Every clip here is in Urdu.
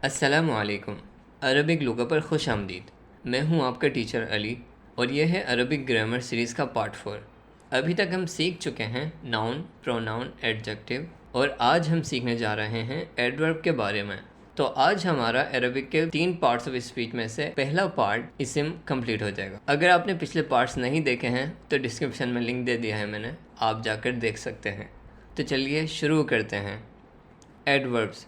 السلام علیکم، عربک لغہ پر خوش آمدید۔ میں ہوں آپ کا ٹیچر علی اور یہ ہے عربک گرامر سیریز کا پارٹ 4۔ ابھی تک ہم سیکھ چکے ہیں ناؤن، پروناؤن، ایڈجیکٹو اور آج ہم سیکھنے جا رہے ہیں ایڈورب کے بارے میں۔ تو آج ہمارا عربک کے 3 پارٹس آف اسپیچ میں سے پہلا پارٹ اسم کمپلیٹ ہو جائے گا۔ اگر آپ نے پچھلے پارٹس نہیں دیکھے ہیں تو ڈسکرپشن میں لنک دے دیا ہے میں نے، آپ جا کر دیکھ سکتے ہیں۔ تو چلیے شروع کرتے ہیں۔ ایڈوربس،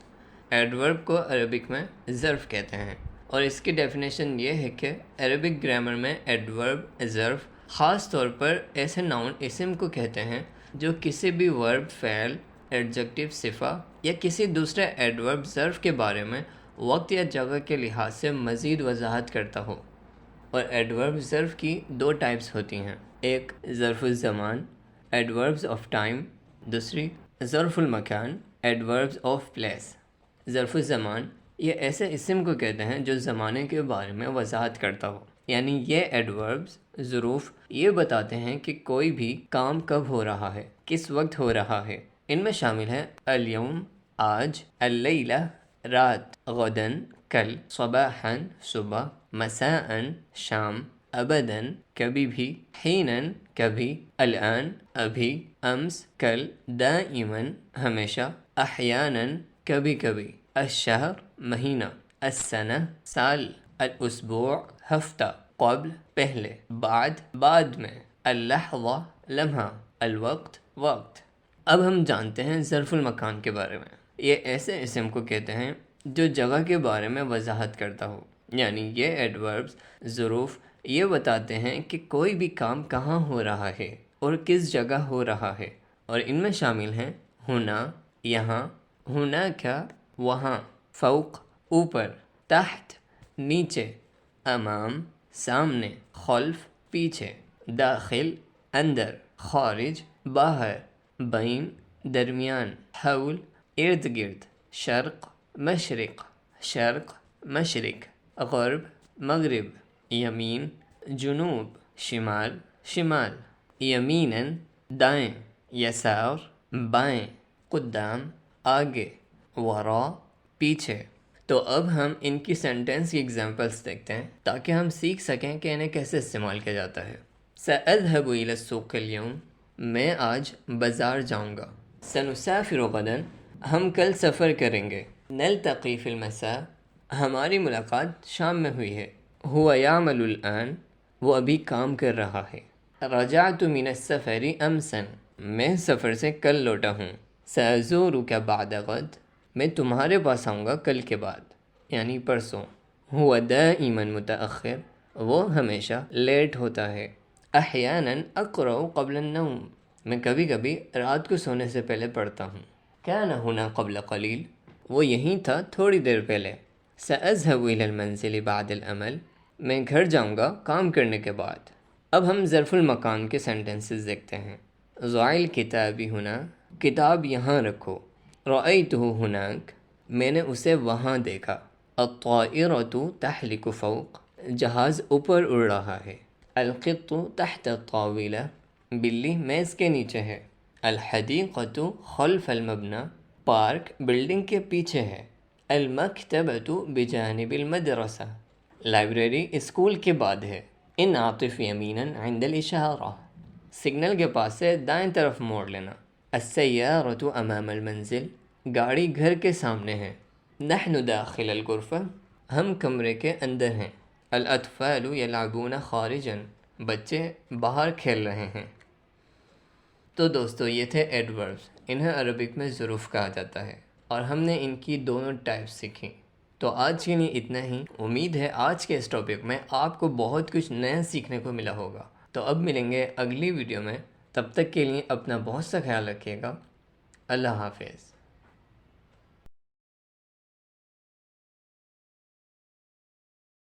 ایڈورب کو عربک میں ظرف کہتے ہیں اور اس کی ڈیفینیشن یہ ہے کہ عربک گرامر میں ایڈورب ظرف خاص طور پر ایسے ناؤن اسم کو کہتے ہیں جو کسی بھی ورب، فعل، ایڈجیکٹو، صفہ یا کسی دوسرے ایڈورب ظرف کے بارے میں وقت یا جگہ کے لحاظ سے مزید وضاحت کرتا ہو۔ اور ایڈورب ظرف کی 2 ٹائپس ہوتی ہیں، ایک ظرف الزمان ایڈوربز آف ٹائم، دوسری ظرف المکان ایڈوربز آف پلیس۔ ظرف الزمان یہ ایسے اسم کو کہتے ہیں جو زمانے کے بارے میں وضاحت کرتا ہو، یعنی یہ ایڈوربز ظروف یہ بتاتے ہیں کہ کوئی بھی کام کب ہو رہا ہے، کس وقت ہو رہا ہے۔ ان میں شامل ہیں الیوم آج، اللیلہ رات، غدن کل، صباحا صبح، مساء شام، ابداً کبھی بھی، حیناً کبھی، الآن ابھی، امس کل، دائماً ہمیشہ، احیاناً کبھی کبھی، الشہر مہینہ، السنہ سال، الاسبوع ہفتہ، قبل پہلے، بعد میں، اللحظہ لمحہ، الوقت وقت۔ اب ہم جانتے ہیں ظرف المکان کے بارے میں۔ یہ ایسے اسم کو کہتے ہیں جو جگہ کے بارے میں وضاحت کرتا ہو، یعنی یہ ایڈوربز ظروف یہ بتاتے ہیں کہ کوئی بھی کام کہاں ہو رہا ہے اور کس جگہ ہو رہا ہے، اور ان میں شامل ہیں ہنا یہاں، ہناک وہاں، فوق اوپر، تحت نیچے، امام سامنے، خلف پیچھے، داخل اندر، خارج باہر، بین درمیان، حول ارد گرد، شرق مشرق، غرب مغرب، یمین جنوب، شمال، یمیناً دائیں، یسار بائیں، قدام آگے، وراء پیچھے۔ تو اب ہم ان کی سینٹنس کی ایگزامپلس دیکھتے ہیں تاکہ ہم سیکھ سکیں کہ انہیں کیسے استعمال کیا جاتا ہے۔ سأذهب إلى السوق اليوم، میں آج بازار جاؤں گا۔ سنسافر غدا، ہم کل سفر کریں گے۔ نلتقي في المساء، ہماری ملاقات شام میں ہوئی ہے۔ هو يعمل الآن، وہ ابھی کام کر رہا ہے۔ رجعت من السفر امسا، میں سفر سے کل لوٹا ہوں۔ سأزورك بعد غد، میں تمہارے پاس آؤں گا کل کے بعد، یعنی پرسوں۔ هو دائما متأخر، وہ ہمیشہ لیٹ ہوتا ہے۔ احیانا اقرأ قبل النوم، میں کبھی کبھی رات کو سونے سے پہلے پڑھتا ہوں۔ كان هنا قبل قلیل، وہ یہیں تھا تھوڑی دیر پہلے۔ سأذهب إلى المنزل بعد العمل، میں گھر جاؤں گا کام کرنے کے بعد۔ اب ہم ظرف المکان کے سینٹنسز دیکھتے ہیں۔ ضع الكتاب هنا، کتاب یہاں رکھو۔ رأيته هناك، میں نے اسے وہاں دیکھا۔ الطائرة تحلق فوق، جہاز اوپر اڑ رہا ہے۔ القط تحت الطاولة، بلی میز کے نیچے ہے۔ الحديقة خلف المبنى، پارک بلڈنگ کے پیچھے ہے۔ المكتبة بجانب المدرسة، لائبریری اسکول کے بعد ہے۔ انعطف يمينا عند الإشارة، سگنل کے پاس سے دائیں طرف موڑ لینا۔ السيارة أمام المنزل، گاڑی گھر کے سامنے ہے۔ نحن داخل الغرفة، ہم کمرے کے اندر ہیں۔ الأطفال يلعبون خارجا، بچے باہر کھیل رہے ہیں۔ تو دوستو یہ تھے ایڈوربز، انہیں عربک میں ظروف کہا جاتا ہے اور ہم نے ان کی دونوں ٹائپس سیکھی۔ تو آج کے لیے اتنا ہی۔ امید ہے آج کے اس ٹاپک میں آپ کو بہت کچھ نیا سیکھنے کو ملا ہوگا۔ تو اب ملیں گے اگلی ویڈیو میں، تب تک کے لیے اپنا بہت سا خیال رکھیے گا۔ اللہ حافظ۔